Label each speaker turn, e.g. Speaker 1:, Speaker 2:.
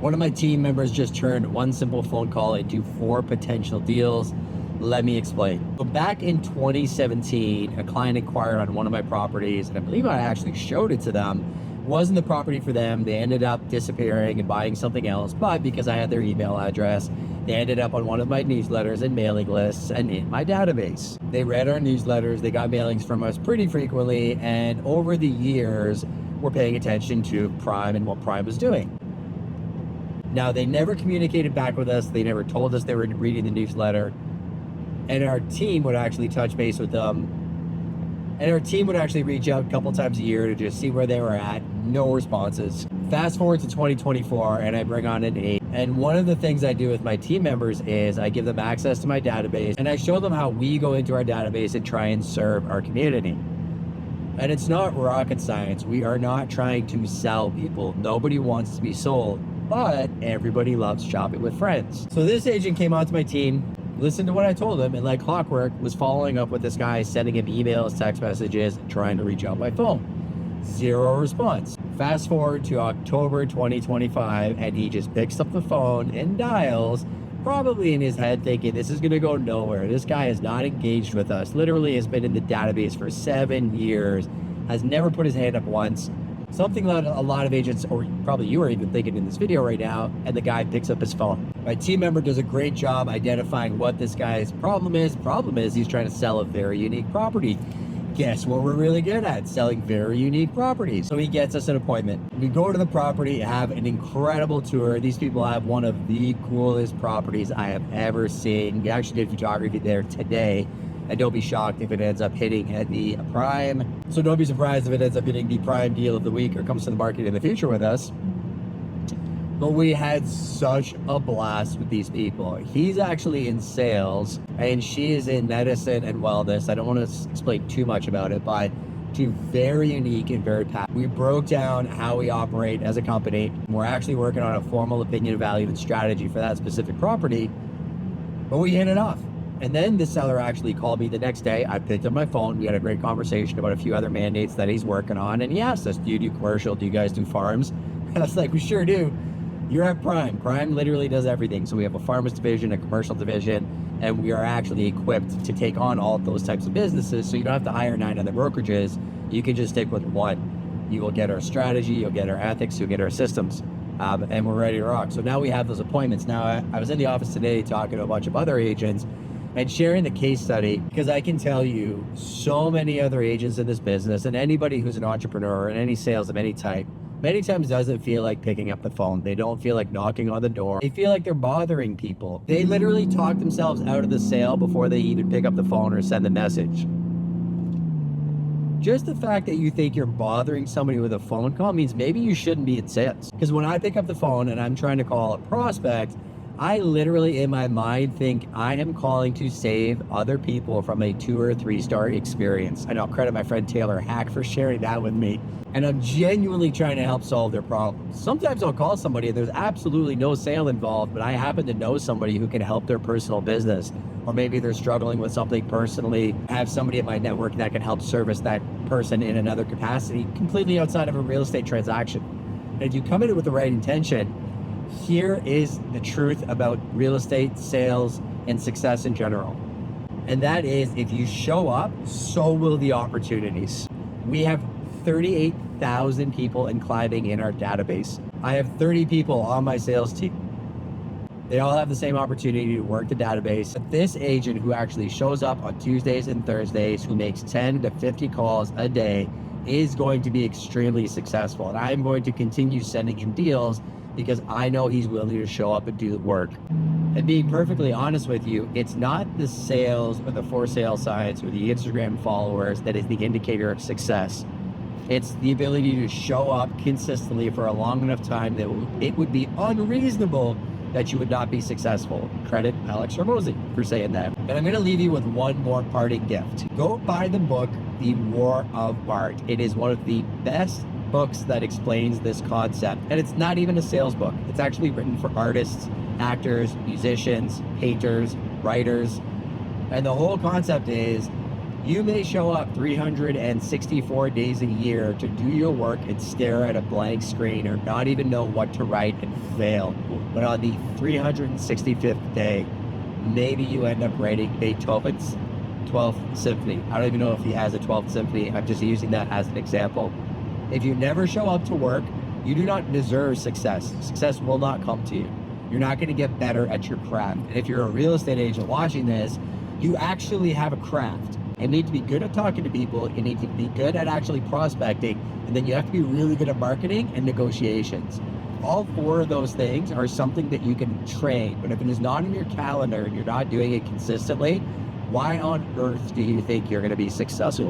Speaker 1: One of my team members just turned one simple phone call into 4 potential deals. Let me explain. So back in 2017, a client inquired on one of my properties, and I believe I actually showed it to them. Wasn't the property for them. They ended up disappearing and buying something else, but because I had their email address, they ended up on one of my newsletters and mailing lists and in my database. They read our newsletters, they got mailings from us pretty frequently, and over the years, were paying attention to Prime and what Prime was doing. Now, they never communicated back with us. They never told us they were reading the newsletter. And our team would actually touch base with them. And our team would actually reach out a couple times a year to just see where they were at. No responses. Fast forward to 2024, and I bring on an aide. And one of the things I do with my team members is I give them access to my database, and I show them how we go into our database and try and serve our community. And it's not rocket science. We are not trying to sell people. Nobody wants to be sold, but everybody loves shopping with friends. So this agent came onto my team, listened to what I told him, and like clockwork was following up with this guy, sending him emails, text messages, trying to reach out by phone. Zero response. Fast forward to October 2025, and he just picks up the phone and dials, probably in his head thinking, this is gonna go nowhere. This guy is not engaged with us. Literally has been in the database for 7 years, has never put his hand up once. Something that a lot of agents, or probably you are even thinking in this video right now, and the guy picks up his phone. My team member does a great job identifying what this guy's problem is. Problem is he's trying to sell a very unique property. Guess what we're really good at? Selling very unique properties. So he gets us an appointment. We go to the property, have an incredible tour. These people have one of the coolest properties I have ever seen. We actually did photography there today. And don't be shocked if it ends up hitting at the Prime. So don't be surprised if it ends up hitting the Prime deal of the week or comes to the market in the future with us. But we had such a blast with these people. He's actually in sales and she is in medicine and wellness. I don't want to explain too much about it, but two very unique and very passionate. We broke down how we operate as a company. We're actually working on a formal opinion, value, and strategy for that specific property, but we hit it off. And then the seller actually called me the next day. I picked up my phone. We had a great conversation about a few other mandates that he's working on. And he asked us, do you do commercial? Do you guys do farms? And I was like, we sure do. You're at Prime. Prime literally does everything. So we have a farmers division, a commercial division, and we are actually equipped to take on all of those types of businesses. So you don't have to hire 9 other brokerages. You can just stick with one. You will get our strategy, you'll get our ethics, you'll get our systems, and we're ready to rock. So now we have those appointments. Now I was in the office today talking to a bunch of other agents and sharing the case study, because I can tell you so many other agents in this business, and anybody who's an entrepreneur in any sales of any type, many times doesn't feel like picking up the phone. They don't feel like knocking on the door. They feel like they're bothering people. They literally talk themselves out of the sale before they even pick up the phone or send the message. Just the fact that you think you're bothering somebody with a phone call means maybe you shouldn't be in sales. Because when I pick up the phone and I'm trying to call a prospect, I literally in my mind think I am calling to save other people from a 2 or 3 star experience. And I'll credit my friend Taylor Hack for sharing that with me. And I'm genuinely trying to help solve their problems. Sometimes I'll call somebody and there's absolutely no sale involved, but I happen to know somebody who can help their personal business. Or maybe they're struggling with something personally. I have somebody in my network that can help service that person in another capacity, completely outside of a real estate transaction. And if you come in with the right intention, here is the truth about real estate, sales, and success in general. And that is, if you show up, so will the opportunities. We have 38,000 people in climbing in our database. I have 30 people on my sales team. They all have the same opportunity to work the database. But this agent who actually shows up on Tuesdays and Thursdays, who makes 10 to 50 calls a day, is going to be extremely successful. And I'm going to continue sending him deals because I know he's willing to show up and do the work. And being perfectly honest with you, it's not the sales or the for sale signs or the Instagram followers that is the indicator of success. It's the ability to show up consistently for a long enough time that it would be unreasonable that you would not be successful. Credit Alex Hormozy for saying that. And I'm gonna leave you with one more parting gift. Go buy the book, The War of Art. It is one of the best books that explains this concept. And it's not even a sales book. It's actually written for artists, actors, musicians, painters, writers. And the whole concept is You may show up 364 days a year to do your work and stare at a blank screen or not even know what to write and fail. But on the 365th day, maybe you end up writing Beethoven's 12th Symphony. I don't even know if he has a 12th Symphony. I'm just using that as an example. If you never show up to work, you do not deserve success. Success will not come to you. You're not going to get better at your craft. And if you're a real estate agent watching this, you actually have a craft. You need to be good at talking to people. You need to be good at actually prospecting. And then you have to be really good at marketing and negotiations. All four of those things are something that you can train. But if it is not in your calendar and you're not doing it consistently, why on earth do you think you're going to be successful?